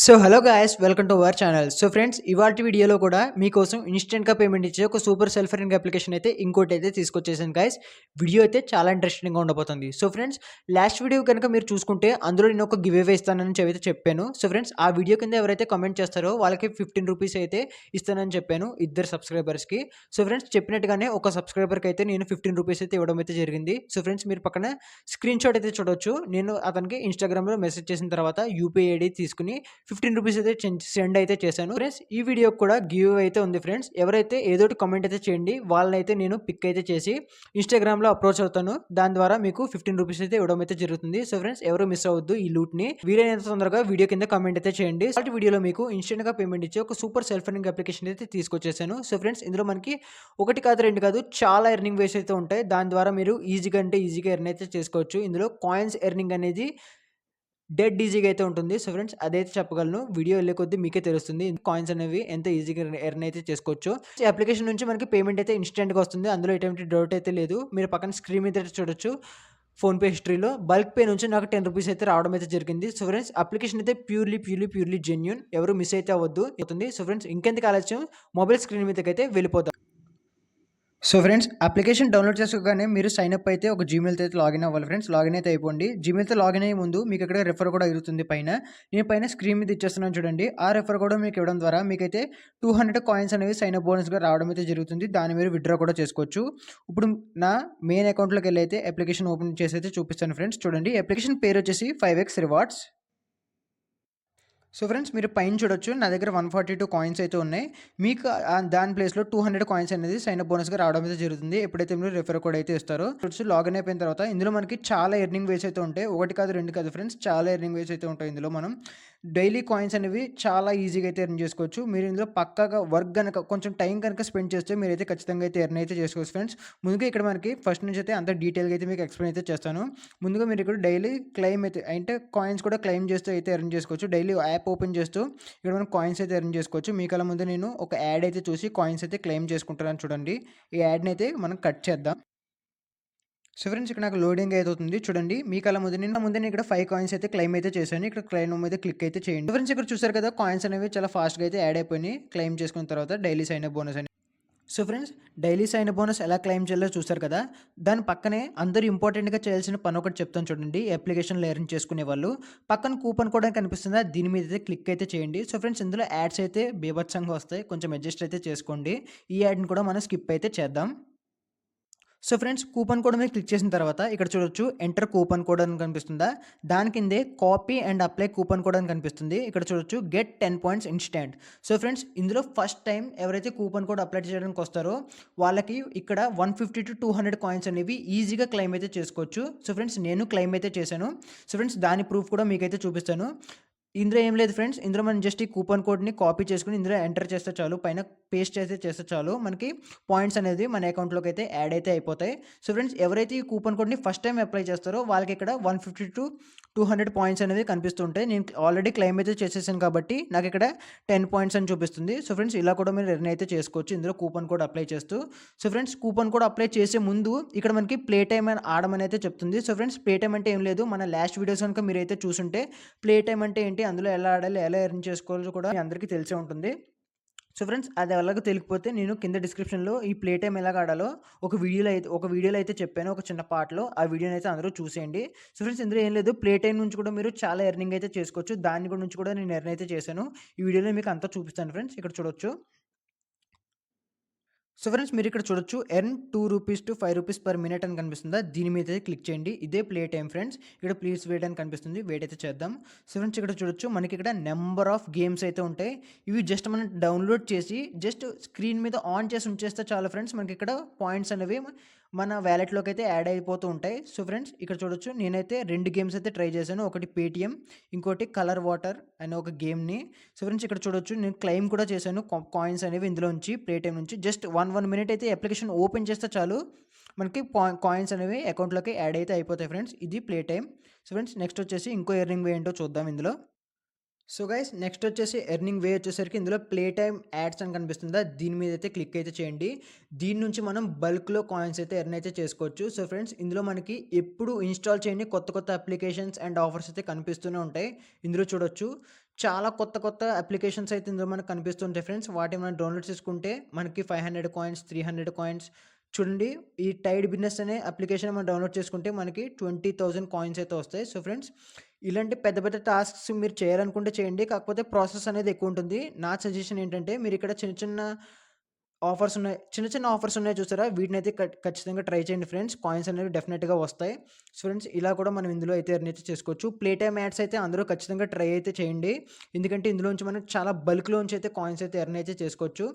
So hello guys welcome to our channel. So friends ఇవాల్టి వీడియోలో కూడా మీకోసం ఇన్‌స్టెంట్‌గా పేమెంట్ ఇచ్చే ఒక సూపర్ సెల్ఫ్ ఎర్నింగ్ అప్లికేషన్ అయితే ఇంకోటైతే తీసుకొచ్చేసాను గాయ్స్. వీడియో అయితే చాలా ఇంట్రెస్టింగ్‌గా ఉండబోతుంది. సో ఫ్రెండ్స్ లాస్ట్ వీడియో కనుక మీరు చూసుకుంటే అందులో నేను ఒక గివ్ అవే ఇస్తానని అయితే చెప్పాను. సో ఫ్రెండ్స్ ఆ వీడియో కింద ఎవరైతే కామెంట్ చేస్తారో వాళ్ళకి ₹15 అయితే ఇస్తానని చెప్పాను ఇద్దరు సబ్స్క్రైబర్స్‌కి. సో ఫ్రెండ్స్ చెప్పినట్టుగానే ఒక సబ్స్క్రైబర్‌కి అయితే నేను ₹15 అయితే ఇవ్వడం అయితే జరిగింది. సో ఫ్రెండ్స్ మీరు పక్కన స్క్రీన్ షాట్ అయితే చూడొచ్చు. నేను అతనికి ఇన్‌స్టాగ్రామ్‌లో మెసేజ్ చేసిన తర్వాత యూపీఐ ఐడీ తీసుకొని ₹15 అయితే సెండ్ అయితే చేశాను. ఫ్రెండ్స్ ఈ వీడియోకి కూడా గివ్ అవే అయితే ఉంది ఫ్రెండ్స్. ఎవరైతే ఏదోటి కామెంట్ అయితే చేయండి. వాళ్ళనైతే నేను పిక్ అయితే చేసి ఇన్‌స్టాగ్రామ్‌లో అప్రోచ్ అవుతాను. దాని ద్వారా మీకు ₹15 అయితే ఇవ్వడం అయితే జరుగుతుంది. సో ఫ్రెండ్స్ ఎవరు మిస్ అవ్వద్దు ఈ లూట్‌ని. వీలైనంత తొందరగా వీడియో కింద కామెంట్ అయితే చేయండి. అలాంటి వీడియోలో మీకు ఇన్‌స్టెంట్‌గా పేమెంట్ ఇచ్చే ఒక సూపర్ సెల్ఫ్ ఎర్నింగ్ అప్లికేషన్ అయితే తీసుకొచ్చేసాను. సో ఫ్రెండ్స్ ఇందులో మనకి ఒకటి కాదు, రెండు కాదు చాలా ఎర్నింగ్ వేస్ అయితే ఉంటాయి. దాని ద్వారా మీరు ఈజీగా అంటే ఈజీగా ఎర్న్ అయితే చేసుకోవచ్చు. ఇందులో కాయిన్స్ ఎర్నింగ్ అనేది డెడ్ ఈజీగా అయితే ఉంటుంది. సో ఫ్రెండ్స్ అదైతే చెప్పగలను. వీడియో వెళ్ళే కొద్దీ మీకే తెలుస్తుంది. కాయిన్స్ అనేవి ఎంత ఈజీగా ఎర్న్ అయితే చేసుకోవచ్చో. ఈ అప్లికేషన్ నుంచి మనకి పేమెంట్ అయితే ఇన్‌స్టాంట్‌గా వస్తుంది. అందులో ఎటువంటి డౌట్ అయితే లేదు. మీరు పక్కన స్క్రీన్ మీద అయితే చూడొచ్చు. ఫోన్‌పే హిస్టరీలో బల్క్ పే నుంచి నాకు ₹10 అయితే రావడం అయితే జరిగింది. సో ఫ్రెండ్స్ అప్లికేషన్ అయితే ప్యూర్‌లీ జెన్యూన్. ఎవరు మిస్ అయితే అవ్వద్దు. అవుతుంది. సో ఫ్రెండ్స్ ఇంకెందుకు ఆలస్యం మొబైల్ స్క్రీన్ మీదకైతే వెళ్ళిపోదాం. సో ఫ్రెండ్స్ అప్లికేషన్ డౌన్లోడ్ చేసుకోగానే మీరు సైన్ అప్ అయితే ఒక జీమెయిల్‌తో అయితే లాగిన్ అవ్వాలి ఫ్రెండ్స్. లాగిన్ అయితే అయిపోండి. జీమెయిల్‌తో లాగిన్ అయ్యే ముందు మీకు ఇక్కడ రెఫర్ కోడ్ అడుగుతుంది పైన. నేను పైన స్క్రీన్ మీద ఇచ్చేస్తున్నాను చూడండి. ఆ రెఫర్ కోడ్ మీకు ఇవ్వడం ద్వారా మీకైతే 200 కాయిన్స్ అనేవి సైన్ అప్ బోనస్‌గా రావడం అయితే జరుగుతుంది. దాన్ని మీరు విత్‌డ్రా కూడా చేసుకోవచ్చు. ఇప్పుడు నా మెయిన్ అకౌంట్‌లోకెళ్ళి అయితే అప్లికేషన్ ఓపెన్ చేసి అయితే చూపిస్తాను ఫ్రెండ్స్. చూడండి అప్లికేషన్ పేరు వచ్చేసి 5x రివార్డ్స్. సో ఫ్రెండ్స్ మీరు పైన చూడొచ్చు నా దగ్గర 142 కాయిన్స్ అయితే ఉన్నాయి. మీకు దాని ప్లేస్‌లో 200 కాయిన్స్ అనేది సైన్ అప్ బోనస్‌గా రావడం అయితే జరుగుతుంది. ఎప్పుడైతే మీరు రెఫర్ కోడ్ అయితే ఇస్తారో చూడొచ్చు లాగిన్ అయిపోయిన తర్వాత ఇందులో మనకి చాలా ఎర్నింగ్ వేస్ అయితే ఉంటాయి. ఒకటి కాదు, రెండు కాదు ఫ్రెండ్స్, చాలా ఎర్నింగ్ వేస్ అయితే ఉంటాయి. ఇందులో మనం డైలీ కాయిన్స్ అనేవి చాలా ఈజీగా అయితే ఎర్న్ చేసుకోవచ్చు. మీరు ఇందులో పక్కాగా వర్క్ గనక కొంచెం టైం కనుక స్పెండ్ చేస్తే మీరైతే ఖచ్చితంగా అయితే ఎర్న్ అయితే చేసుకోవచ్చు ఫ్రెండ్స్. ముందుగా ఇక్కడ మనకి ఫస్ట్ నుంచి అయితే అంత డీటెయిల్‌గా అయితే మీకు ఎక్స్‌ప్లెయిన్ అయితే చేస్తాను. ముందుగా మీరు ఇక్కడ డైలీ క్లెయిమ్ అయితే అంటే కాయిన్స్ కూడా క్లెయిమ్ చేస్తూ అయితే ఎర్న్ చేసుకోవచ్చు. డైలీ యాప్ ఓపెన్ చేస్తూ ఇక్కడ మనం కాయిన్స్ అయితే ఎర్న్ చేసుకోవచ్చు. మీ కళ్ళ ముందు నేను ఒక యాడ్ అయితే చూసి కాయిన్స్ అయితే క్లెయిమ్ చేసుకుంటానని చూడండి. ఈ యాడ్‌ని అయితే మనం కట్ చేద్దాం. సో ఫ్రెండ్స్ ఇక్కడ నాకు లోడింగ్ అయితే అవుతుంది. చూడండి మీ కళ్ళ ముందు నేను ఇక్కడ 5 కాయిన్స్ అయితే క్లెయిమ్ అయితే చేశాను. ఇక్కడ క్లెయిమ్ మీద క్లిక్ అయితే చేయండి. ఫ్రెండ్స్ ఇక్కడ చూసారు కదా కాయిన్స్ అనేవి చాలా ఫాస్ట్‌గా అయితే యాడ్ అయిపోయినాయి. క్లెయిమ్ చేసుకున్న తర్వాత డైలీ సైన్ అప్ బోనస్ అని. So friends daily sign up bonus ఎలా క్లెయిమ్ చేయాలో చూసారు కదా! దాని పక్కనే అందరూ ఇంపార్టెంట్‌గా చేయాల్సిన పని ఒకటి చెప్తాను చూడండి. ఈ అప్లికేషన్‌లో ఎర్న్ చేసుకునేవాళ్ళు. పక్కన కూపన్ కోడ్ అని కనిపిస్తుందా? దీని మీద అయితే క్లిక్ అయితే చేయండి. సో ఫ్రెండ్స్ ఇందులో యాడ్స్ అయితే బీభత్సంగా వస్తాయి. కొంచెం అడ్జస్ట్ అయితే చేసుకోండి. ఈ యాడ్‌ని కూడా మనం స్కిప్ అయితే చేద్దాం. సో ఫ్రెండ్స్ కూపన్ కోడ్ మీద క్లిక్ చేసిన తర్వాత ఇక్కడ చూడొచ్చు ఎంటర్ కూపన్ కోడ్ అని కనిపిస్తుందా? దాని కిందే copy and apply coupon code అని కనిపిస్తుంది. ఇక్కడ చూడొచ్చు get 10 points instant. So friends ఇందులో ఫస్ట్ టైం ఎవరైతే కూపన్ కోడ్ అప్లై చేయడానికి వస్తారో వాళ్ళకి ఇక్కడ 150-200 కాయిన్స్ అనేవి ఈజీగా క్లెయిమ్ అయితే చేసుకోవచ్చు. సో ఫ్రెండ్స్ నేను క్లెయిమ్ అయితే చేశాను. సో ఫ్రెండ్స్ దాని ప్రూఫ్ కూడా మీకైతే చూపిస్తాను. ఇందులో ఏం లేదు ఫ్రెండ్స్. ఇందులో మనం జస్ట్ ఈ కూపన్ కోడ్‌ని కాపీ చేసుకొని ఇందులో ఎంటర్ చేస్తే చాలు. పైన పేస్ట్ చేస్తే చాలు. మనకి పాయింట్స్ అనేది మన అకౌంట్‌లోకి అయితే యాడ్ అయితే అయిపోతాయి. సో ఫ్రెండ్స్ ఎవరైతే ఈ కూపన్ కోడ్‌ని ఫస్ట్ టైమ్ అప్లై చేస్తారో వాళ్ళకి ఇక్కడ 150-200 పాయింట్స్ అనేవి కనిపిస్తూ ఉంటాయి. నేను ఆల్రెడీ క్లెయిమ్ అయితే చేసేసాను కాబట్టి నాకు ఇక్కడ 10 పాయింట్స్ అని చూపిస్తుంది. సో ఫ్రెండ్స్ ఇలా కూడా మీరు ఎర్న్ అయితే చేసుకోవచ్చు ఇందులో కూపన్ కోడ్ అప్లై చేస్తూ. So friends coupon code apply చేసే ముందు ఇక్కడ మనకి ప్లే టైమ్ అని ఆడమని అయితే చెప్తుంది. సో ఫ్రెండ్స్ ప్లే టైమ్ అంటే ఏం లేదు. మన లాస్ట్ వీడియోస్ కనుక మీరైతే చూసుంటే ప్లే టైమ్ అంటే ఏంటి? అందులో ఎలా ఆడాలి? ఎలా ఎర్న్ చేసుకోవాలో కూడా మీ అందరికీ తెలిసే ఉంటుంది. సో ఫ్రెండ్స్ అది ఎలాగో తెలియకపోతే నేను కింద డిస్క్రిప్షన్‌లో ఈ ప్లే టైమ్ ఎలాగ ఆడాలో ఒక వీడియోలో అయితే చెప్పాను. ఒక చిన్న పార్ట్‌లో. ఆ వీడియోని అయితే అందరూ చూసేయండి. సో ఫ్రెండ్స్ ఇందులో ఏం లేదు. ప్లే టైమ్ నుంచి కూడా మీరు చాలా ఎర్నింగ్ అయితే చేసుకోవచ్చు. దాని నుంచి కూడా నేను ఎర్న్ అయితే చేశాను. ఈ వీడియోలో మీకు అంతా చూపిస్తాను ఫ్రెండ్స్. ఇక్కడ చూడొచ్చు. సో ఫ్రెండ్స్ మీరు ఇక్కడ చూడొచ్చు ఎర్న్ ₹2-5 పర్ మినిట్ అని కనిపిస్తుందా? దీని మీద అయితే క్లిక్ చేయండి. ఇదే ప్లే టైమ్ ఫ్రెండ్స్. ఇక్కడ ప్లీజ్ వెయిట్ అని కనిపిస్తుంది. వెయిట్ అయితే చేద్దాం. సో ఫ్రెండ్స్ ఇక్కడ చూడొచ్చు మనకి ఇక్కడ నంబర్ ఆఫ్ గేమ్స్ అయితే ఉంటాయి. ఇవి జస్ట్ మనం డౌన్లోడ్ చేసి జస్ట్ స్క్రీన్ మీద ఆన్ చేసి ఉంచేస్తే చాలు ఫ్రెండ్స్. మనకి ఇక్కడ పాయింట్స్ అనేవి మన వాలెట్‌లోకి అయితే యాడ్ అయిపోతూ ఉంటాయి. సో ఫ్రెండ్స్ ఇక్కడ చూడొచ్చు నేనైతే 2 గేమ్స్ అయితే ట్రై చేశాను. ఒకటి పేటీఎం, ఇంకోటి కలర్ వాటర్ అనే ఒక గేమ్‌ని. సో ఫ్రెండ్స్ ఇక్కడ చూడొచ్చు నేను క్లెయిమ్ కూడా చేశాను. కాయిన్స్ అనేవి ఇందులో నుంచి ప్లే టైమ్ నుంచి జస్ట్ 1 మినిట్ అయితే అప్లికేషన్ ఓపెన్ చేస్తే చాలు మనకి కాయిన్స్ అనేవి అకౌంట్‌లోకి యాడ్ అయితే అయిపోతాయి ఫ్రెండ్స్. ఇది play time. So friends next వచ్చేసి ఇంకో ఎర్నింగ్ వే ఏంటో చూద్దాం ఇందులో. సో గైస్ నెక్స్ట్ వచ్చేసి ఎర్నింగ్ వే వచ్చేసరికి ఇందులో ప్లే టైమ్ యాడ్స్ అని కనిపిస్తుందా? దీని మీద అయితే క్లిక్ అయితే చేయండి. దీని నుంచి మనం బల్క్‌లో కాయిన్స్ అయితే ఎర్న్ అయితే చేసుకోవచ్చు. సో ఫ్రెండ్స్ ఇందులో మనకి ఎప్పుడు ఇన్‌స్టాల్ చేయని కొత్త కొత్త అప్లికేషన్స్ అండ్ ఆఫర్స్ అయితే కనిపిస్తూనే ఉంటాయి. ఇందులో చూడొచ్చు చాలా కొత్త కొత్త అప్లికేషన్స్ అయితే ఇందులో మనకు కనిపిస్తుంటాయి ఫ్రెండ్స్. వాటిని మనం డౌన్‌లోడ్ చేసుకుంటే మనకి 500 కాయిన్స్, 300 కాయిన్స్ చూడండి. ఈ టైడ్ బిజినెస్ అనే అప్లికేషన్ మనం డౌన్‌లోడ్ చేసుకుంటే మనకి 20,000 కాయిన్స్ అయితే వస్తాయి. సో ఫ్రెండ్స్, ఇలాంటి పెద్ద పెద్ద టాస్క్స్ మీరు చేయాలనుకుంటే చేయండి. కాకపోతే ప్రాసెస్ అనేది ఎక్కువుంటుంది. నా సజెషన్ ఏంటంటే మీరిక్కడ చిన్న చిన్న ఆఫర్స్ ఉన్నాయి. చిన్న చిన్న ఆఫర్స్ ఉన్నాయి చూసారా? వీటినైతే ఖచ్చితంగా ట్రై చేయండి ఫ్రెండ్స్. కాయిన్స్ అనేవి డెఫినిట్‌గా వస్తాయి. సో ఫ్రెండ్స్, ఇలా కూడా మనం ఇందులో అయితే ఎర్న్ అయితే చేసుకోవచ్చు. ప్లే టైమ్ యాడ్స్ అయితే అందరూ ఖచ్చితంగా ట్రై అయితే చేయండి. ఎందుకంటే ఇందులోంచి మనం చాలా బల్క్‌లోంచి అయితే కాయిన్స్ అయితే ఎర్న్ అయితే చేసుకోవచ్చు.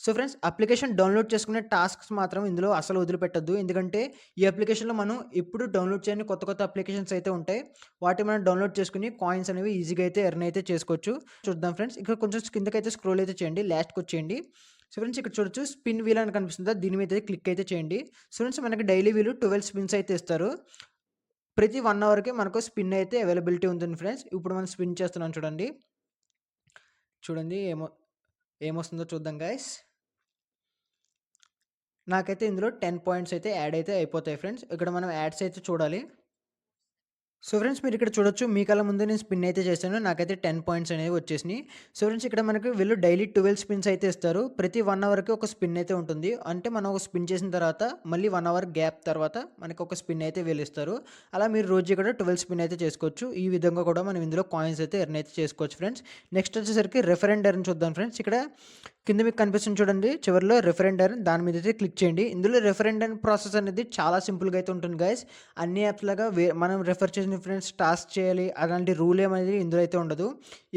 సో ఫ్రెండ్స్, అప్లికేషన్ డౌన్‌లోడ్ చేసుకునే టాస్క్స్ మాత్రం ఇందులో అసలు వదిలిపెట్టొద్దు. ఎందుకంటే ఈ అప్లికేషన్‌లో మనం ఎప్పుడు డౌన్‌లోడ్ చేయని కొత్త కొత్త అప్లికేషన్స్ అయితే ఉంటాయి. వాటిని మనం డౌన్‌లోడ్ చేసుకొని కాయిన్స్ అనేవి ఈజీగా అయితే ఎర్న్ అయితే చేసుకోవచ్చు. చూద్దాం ఫ్రెండ్స్. ఇక్కడ కొంచెం కిందకైతే స్క్రోల్ అయితే చేయండి. లాస్ట్‌కొచ్చేయండి. సో ఫ్రెండ్స్, ఇక్కడ చూడొచ్చు స్పిన్ వీల్ అని కనిపిస్తుందా? దీని మీద క్లిక్ అయితే చేయండి. సో ఫ్రెండ్స్, మనకి డైలీ వీళ్ళు 12 స్పిన్స్ అయితే ఇస్తారు. ప్రతి 1 అవర్‌కి మనకు స్పిన్ అయితే అవైలబిలిటీ ఉంటుంది ఫ్రెండ్స్. ఇప్పుడు మనం స్పిన్ చేస్తున్నాం చూడండి. చూడండి ఏమొస్తుందో చూద్దాం గైస్. నాకైతే ఇందులో 10 పాయింట్స్ అయితే యాడ్ అయితే అయిపోతాయి ఫ్రెండ్స్. ఇక్కడ మనం యాడ్స్ అయితే చూడాలి. సో ఫ్రెండ్స్, మీరు ఇక్కడ చూడొచ్చు. మీ కళ్ళ ముందే నేను స్పిన్ అయితే చేశాను. నాకైతే 10 పాయింట్స్ అనేవి వచ్చేసినాయి. సో ఫ్రెండ్స్, ఇక్కడ మనకి వీళ్ళు డైలీ 12 స్పిన్స్ అయితే ఇస్తారు. ప్రతి 1 అవర్‌కి ఒక స్పిన్ అయితే ఉంటుంది. అంటే మనం ఒక స్పిన్ చేసిన తర్వాత మళ్ళీ 1 అవర్ గ్యాప్ తర్వాత మనకి ఒక స్పిన్ అయితే వీళ్ళు ఇస్తారు. అలా మీరు రోజు కూడా 12 స్పిన్ అయితే చేసుకోవచ్చు. ఈ విధంగా కూడా మనం ఇందులో కాయిన్స్ అయితే ఎర్న్ అయితే చేసుకోవచ్చు ఫ్రెండ్స్. నెక్స్ట్ వచ్చేసరికి రెఫరెండర్ అని చూద్దాం ఫ్రెండ్స్. ఇక్కడ కింద మీకు కనిపిస్తుంది చూడండి, చివరిలో రెఫరెండర్, దాని మీద అయితే క్లిక్ చేయండి. ఇందులో రెఫరెండర్ ప్రాసెస్ అనేది చాలా సింపుల్‌గా అయితే ఉంటుంది గైస్. అన్ని యాప్స్ లాగా మనం రెఫర్ చేసిన ఫ్రెండ్స్ టాస్క్ చేయాలి అలాంటి రూల్ ఏమనేది ఇందులో అయితే ఉండదు.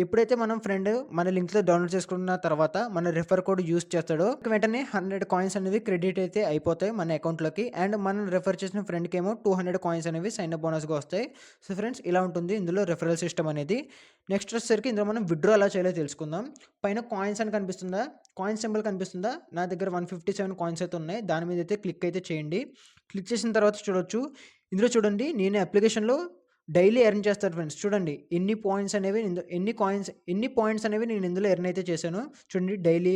ఎప్పుడైతే మనం ఫ్రెండ్ మన లింక్‌లో డౌన్‌లోడ్ చేసుకున్న తర్వాత మన రెఫర్ కోడ్ యూజ్ చేస్తాడో వెంటనే 100 కాయిన్స్ అనేవి క్రెడిట్ అయితే అయిపోతాయి మన అకౌంట్‌లోకి. అండ్ మనం రెఫర్ చేసిన ఫ్రెండ్‌కేమో 200 కాయిన్స్ అనేవి సైన్ అప్ బోనస్‌గా వస్తాయి. సో ఫ్రెండ్స్, ఇలా ఉంటుంది ఇందులో రెఫరల్ సిస్టమ్ అనేది. నెక్స్ట్ వచ్చేసరికి ఇందులో మనం విత్‌డ్రా ఎలా చేయాలో తెలుసుకుందాం. పైన కాయిన్స్ అని కనిపిస్తుందా? కాయిన్ సింబల్ కనిపిస్తుందా? నా దగ్గర 157 కాయిన్స్ అయితే ఉన్నాయి. దాని మీద అయితే క్లిక్ అయితే చేయండి. క్లిక్ చేసిన తర్వాత చూడొచ్చు. ఇందులో చూడండి, నేను అప్లికేషన్‌లో డైలీ ఎర్న్ చేస్తాను ఫ్రెండ్స్. చూడండి ఎన్ని పాయింట్స్ అనేవి నేను ఇందులో ఎర్న్ అయితే చేశాను. చూడండి, డైలీ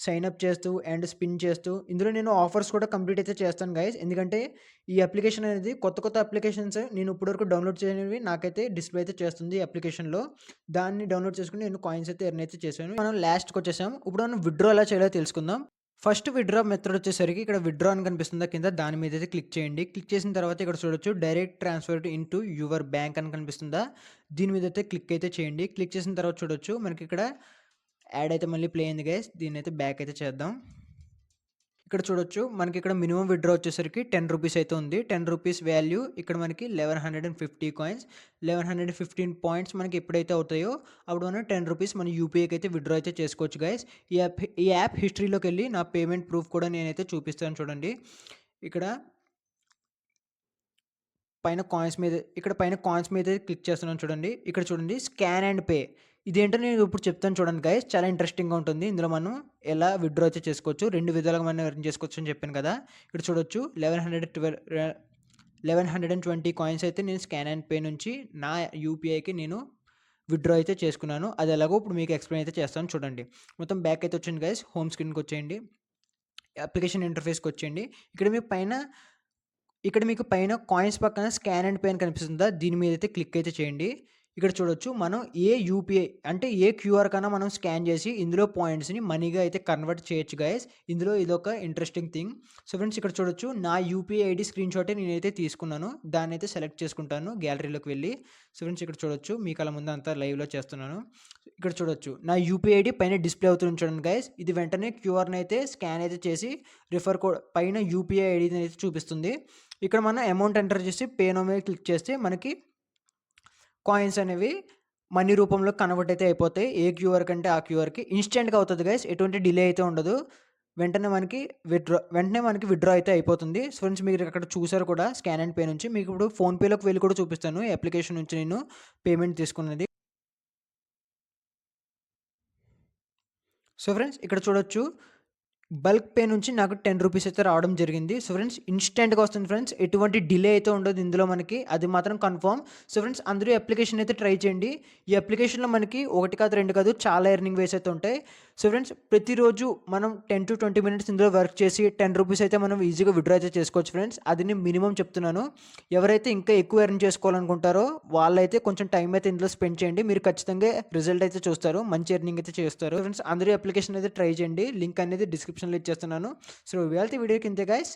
సైన్ అప్ చేస్తూ అండ్ స్పిన్ చేస్తూ ఇందులో నేను ఆఫర్స్ కూడా కంప్లీట్ అయితే చేస్తాను గైస్. ఎందుకంటే ఈ అప్లికేషన్ అనేది కొత్త కొత్త అప్లికేషన్స్ నేను ఇప్పటివరకు డౌన్లోడ్ చేయనివి నాకైతే డిస్ప్లే అయితే చేస్తుంది ఈ అప్లికేషన్‌లో. దాన్ని డౌన్లోడ్ చేసుకొని నేను కాయిన్స్ అయితే ఎర్న్ అయితే చేశాను. మనం లాస్ట్‌కి వచ్చేసాం. ఇప్పుడు మనం విత్‌డ్రా ఎలా చేయాలో తెలుసుకుందాం. ఫస్ట్ విత్‌డ్రా మెథడ్ వచ్చేసరికి ఇక్కడ విత్‌డ్రా అని కనిపిస్తుందా కింద, దాని మీద అయితే క్లిక్ చేయండి. క్లిక్ చేసిన తర్వాత ఇక్కడ చూడొచ్చు direct transfer into your bank అని కనిపిస్తుందా? దీని మీద అయితే క్లిక్ అయితే చేయండి. క్లిక్ చేసిన తర్వాత చూడొచ్చు మనకి ఇక్కడ యాడ్ అయితే మళ్ళీ ప్లే అయింది గైస్. దీన్నైతే బ్యాక్ అయితే చేద్దాం. ఇక్కడ చూడొచ్చు మనకి ఇక్కడ మినిమం విత్‌డ్రా వచ్చేసరికి 10 రూపీస్ అయితే ఉంది. 10 రూపీస్ వాల్యూ ఇక్కడ మనకి 1150 కాయిన్స్. 1115 పాయింట్స్ మనకి ఎప్పుడైతే అవుతాయో అప్పుడు మనం 10 రూపీస్ మన యూపీఐకి అయితే విత్‌డ్రా అయితే చేసుకోవచ్చు గైస్. ఈ యాప్ హిస్టరీలోకి వెళ్ళి నా పేమెంట్ ప్రూఫ్ కూడా నేనైతే చూపిస్తాను చూడండి. ఇక్కడ పైన కాయిన్స్ మీద క్లిక్ చేస్తున్నాను చూడండి. ఇక్కడ చూడండి స్కాన్ అండ్ పే. ఇదేంటో నేను ఇప్పుడు చెప్తాను చూడండి గైస్. చాలా ఇంట్రెస్టింగ్‌గా ఉంటుంది. ఇందులో మనం ఎలా విత్‌డ్రా అయితే చేసుకోవచ్చు. 2 విధాలుగా మనం ఎర్న్ చేసుకోవచ్చు అని చెప్పాను కదా! ఇక్కడ చూడొచ్చు 1120 కాయిన్స్ అయితే నేను స్కాన్ అండ్ పే నుంచి నా యూపీఐకి నేను విత్‌డ్రా అయితే చేసుకున్నాను. అది ఎలాగో ఇప్పుడు మీకు ఎక్స్‌ప్లెయిన్ అయితే చేస్తాను చూడండి. మొత్తం బ్యాక్ అయితే వచ్చింది గైస్. హోమ్ స్క్రీన్‌కి వచ్చేయండి. అప్లికేషన్ ఇంటర్ఫేస్‌కి వచ్చేయండి. ఇక్కడ మీకు పైన కాయిన్స్ పక్కన స్కాన్ అండ్ పే అని కనిపిస్తుందా? దీని మీద అయితే క్లిక్ అయితే చేయండి. ఇక్కడ చూడొచ్చు మనం ఏ యూపీఐ అంటే ఏ క్యూఆర్ కన్నా మనం స్కాన్ చేసి ఇందులో పాయింట్స్‌ని మనీగా అయితే కన్వర్ట్ చేయొచ్చు గైస్. ఇందులో ఇదొక ఇంట్రెస్టింగ్ థింగ్. సో ఫ్రెండ్స్, ఇక్కడ చూడొచ్చు నా యూపీఐ ఐడీ స్క్రీన్‌షాటే నేనైతే తీసుకున్నాను. దాన్నైతే సెలెక్ట్ చేసుకుంటాను గ్యాలరీలోకి వెళ్ళి. సో ఫ్రెండ్స్, ఇక్కడ చూడొచ్చు మీ కళ్ళ ముందు అంతా లైవ్‌లో చేస్తున్నాను. ఇక్కడ చూడొచ్చు నా యూపీఐ ఐడీ పైన డిస్‌ప్లే అవుతుంది చూడండి గైస్. ఇది వెంటనే క్యూఆర్‌ని అయితే స్కాన్ అయితే చేసి రిఫర్ కోడ్ పైన యూపీఐ ఐడీని అయితే చూపిస్తుంది. ఇక్కడ మనం అమౌంట్ ఎంటర్ చేసి పే నౌ మీద క్లిక్ చేస్తే మనకి కాయిన్స్ అనేవి మనీ రూపంలో కన్వర్ట్ అయితే అయిపోతాయి. ఏ క్యూఆర్ కంటే ఆ క్యూఆర్‌కి ఇన్‌స్టెంట్‌గా అవుతది గైస్. ఎటువంటి డిలే అయితే ఉండదు. వెంటనే మనకి విత్‌డ్రా అయితే అయిపోతుంది. సో ఫ్రెండ్స్, మీరు అక్కడ చూసారు కూడా స్కాన్ అండ్ పే నుంచి. మీకు ఇప్పుడు ఫోన్‌పేలోకి వెళ్ళి కూడా చూపిస్తాను. ఈ అప్లికేషన్ నుంచి నేను పేమెంట్ తీసుకున్నది. సో ఫ్రెండ్స్, ఇక్కడ చూడొచ్చు బల్క్ పే నుంచి నాకు 10 రూపీస్ అయితే రావడం జరిగింది. సో ఫ్రెండ్స్ ఇన్‌స్టాంట్‌గా వస్తుంది ఫ్రెండ్స్. ఎటువంటి డిలే అయితే ఉండదు ఇందులో మనకి. అది మాత్రం కన్ఫర్మ్. సో ఫ్రెండ్స్ అందరూ ఈ అప్లికేషన్ అయితే ట్రై చేయండి. ఈ అప్లికేషన్‌లో మనకి 1 కాదు, 2 కాదు చాలా ఎర్నింగ్ వేస్ అయితే ఉంటాయి. సో ఫ్రెండ్స్ ప్రతిరోజు మనం 10-20 మినిట్స్ ఇందులో వర్క్ చేసి 10 రూపీస్ అయితే మనం ఈజీగా విత్‌డ్రా అయితే చేసుకోవచ్చు ఫ్రెండ్స్. అది నేను మినిమమ్ చెప్తున్నాను. ఎవరైతే ఇంకా ఎక్కువ ఎర్న్ చేసుకోవాలనుకుంటారో వాళ్ళైతే కొంచెం టైం అయితే ఇందులో స్పెండ్ చేయండి. మీరు ఖచ్చితంగా రిజల్ట్ అయితే చూస్తారు. మంచి ఎర్నింగ్ అయితే చేస్తారు. ఫ్రెండ్స్ అందరూ ఈ అప్లికేషన్ అయితే ట్రై చేయండి. లింక్ అనేది డిస్క్రిప్షన్‌లో ఇచ్చేస్తున్నాను. సో ఇవాల్టి వీడియోకి ఇంతే గైస్.